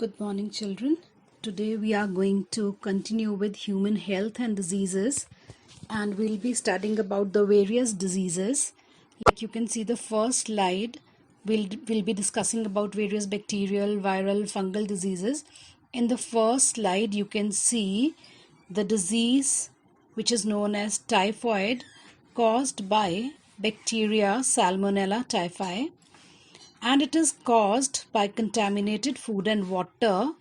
Good morning, children. Today we are going to continue with human health and diseases, and we'll be studying about the various diseases. Like you can see the first slide, we'll be discussing about various bacterial, viral, fungal diseases. In the first slide, you can see the disease which is known as typhoid caused by bacteria Salmonella typhi, and it is caused by contaminated food and water,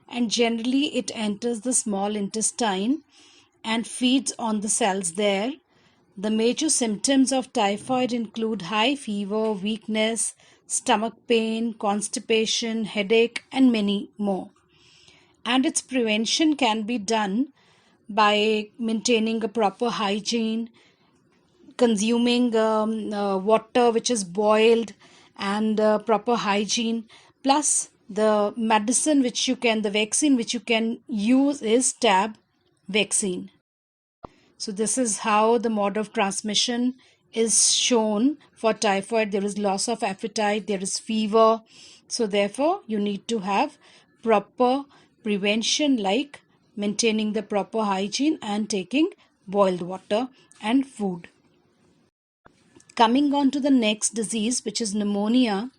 and generally it enters the small intestine and feeds on the cells there. The major symptoms of typhoid include high fever, weakness, stomach pain, constipation, headache, and many more. And its prevention can be done by maintaining a proper hygiene, consuming water which is boiled, and proper hygiene, plus the medicine which the vaccine which you can use is tab vaccine. So this is how the mode of transmission is shown for typhoid. There is loss of appetite, there is fever, so therefore you need to have proper prevention like maintaining the proper hygiene and taking boiled water and food. Coming on to the next disease, which is pneumonia.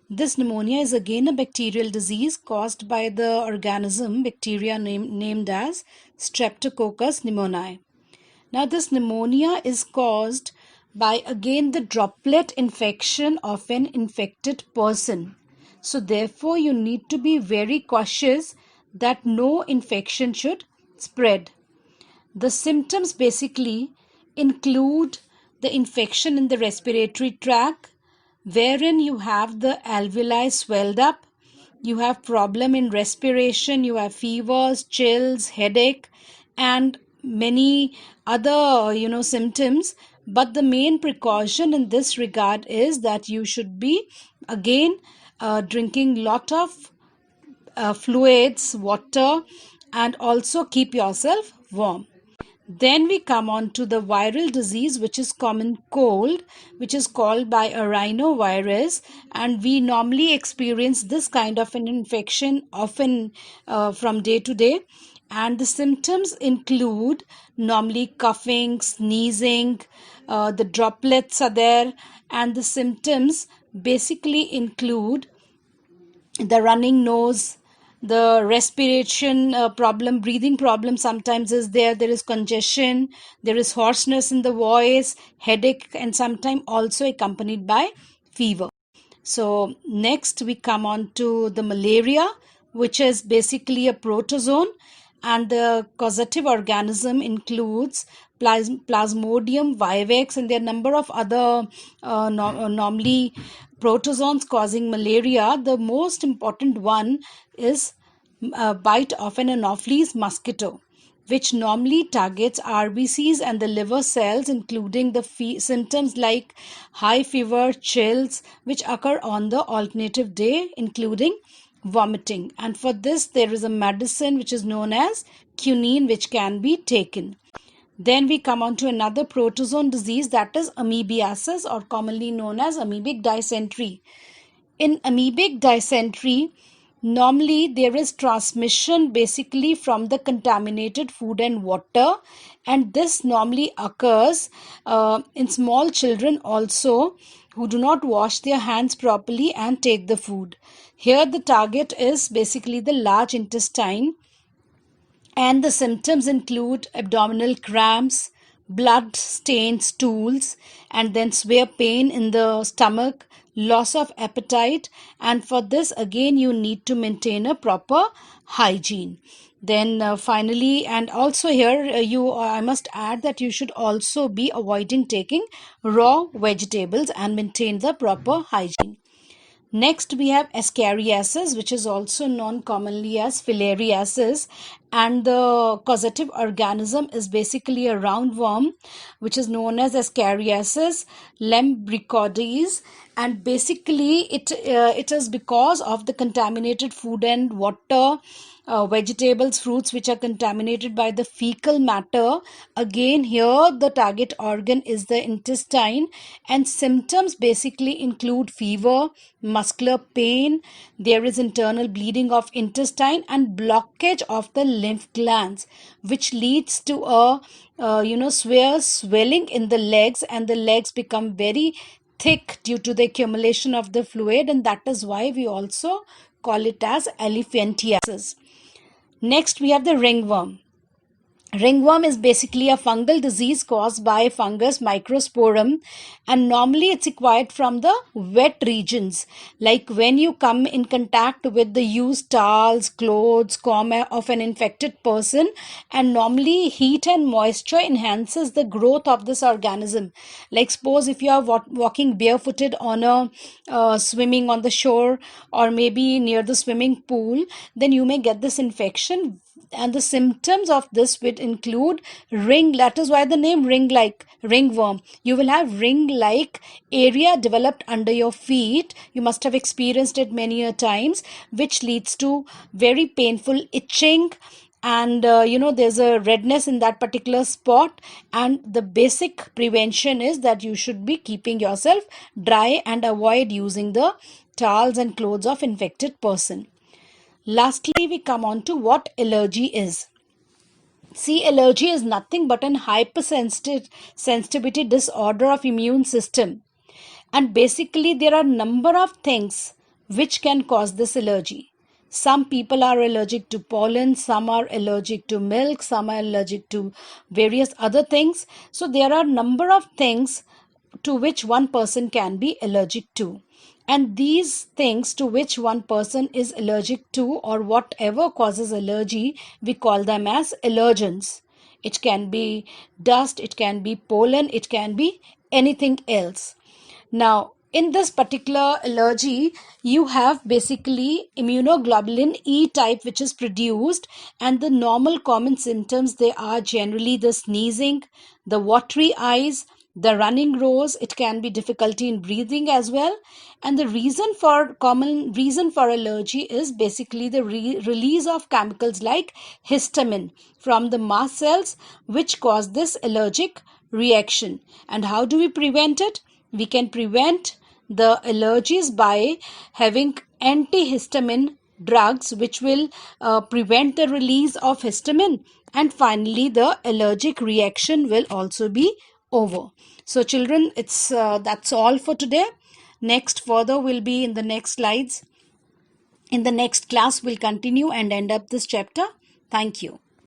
This pneumonia is again a bacterial disease caused by the organism bacteria named as Streptococcus pneumoniae. Now this pneumonia is caused by again the droplet infection of an infected person. So therefore you need to be very cautious that no infection should spread. The symptoms basically include the infection in the respiratory tract, wherein you have the alveoli swelled up, you have problem in respiration, you have fevers, chills, headache, and many other symptoms. But the main precaution in this regard is that you should be again drinking lot of fluids, water, and also keep yourself warm. Then we come on to the viral disease, which is common cold, which is called by a rhinovirus, and we normally experience this kind of an infection often from day to day. And the symptoms include normally coughing, sneezing, the droplets are there, and the symptoms basically include the running nose, the respiration problem, breathing problem sometimes is there is congestion, there is hoarseness in the voice, headache, and sometimes also accompanied by fever. So next we come on to the malaria, which is basically a protozoan, and the causative organism includes Plasmodium vivax, and there are a number of other normally protozoans causing malaria. The most important one is a bite of an Anopheles mosquito, which normally targets RBCs and the liver cells, including the symptoms like high fever, chills, which occur on the alternative day, including vomiting. And for this, there is a medicine which is known as quinine, which can be taken. Then we come on to another protozoan disease, that is amoebiasis, or commonly known as amoebic dysentery. In amoebic dysentery, normally there is transmission basically from the contaminated food and water, and this normally occurs in small children also who do not wash their hands properly and take the food. Here the target is basically the large intestine, and the symptoms include abdominal cramps, blood stained stools, and then severe pain in the stomach, loss of appetite, and for this again you need to maintain a proper hygiene. Then finally, and also here I must add that you should also be avoiding taking raw vegetables and maintain the proper hygiene. Next, we have ascariasis, which is also known commonly as filariasis, and the causative organism is basically a roundworm which is known as Ascariasis lambricoides, and basically it is because of the contaminated food and water, vegetables, fruits which are contaminated by the fecal matter. Again, here the target organ is the intestine, and symptoms basically include fever, muscular pain, there is internal bleeding of intestine and blockage of the lymph glands, which leads to a severe swelling in the legs, and the legs become very thick due to the accumulation of the fluid, and that is why we also call it as elephantiasis. Next, we have the ringworm. Ringworm is basically a fungal disease caused by fungus Microsporum, and normally it's acquired from the wet regions, like when you come in contact with the used towels, clothes, comb of an infected person, and normally heat and moisture enhances the growth of this organism. Like suppose if you are walking barefooted on a swimming on the shore or maybe near the swimming pool, then you may get this infection, and the symptoms of this would include ring, that is why the name ring like ringworm. You will have ring like area developed under your feet, you must have experienced it many a times, which leads to very painful itching, and there's a redness in that particular spot, and the basic prevention is that you should be keeping yourself dry and avoid using the towels and clothes of infected person. Lastly, we come on to what allergy is. See, allergy is nothing but an hypersensitivity disorder of immune system. And basically, there are number of things which can cause this allergy. Some people are allergic to pollen, some are allergic to milk, some are allergic to various other things. So there are number of things to which one person can be allergic to, and these things to which one person is allergic to or whatever causes allergy, we call them as allergens. It can be dust, it can be pollen, it can be anything else. Now, in this particular allergy, you have basically immunoglobulin E type which is produced, and the normal common symptoms, they are generally the sneezing, the watery eyes, the running nose, it can be difficulty in breathing as well. And the common reason for allergy is basically the release of chemicals like histamine from the mast cells, which cause this allergic reaction. And how do we prevent it? We can prevent the allergies by having antihistamine drugs which will prevent the release of histamine, and finally the allergic reaction will also be over. So children, it's that's all for today. Next further will be in the next slides. In the next class we'll continue and end up this chapter. Thank you.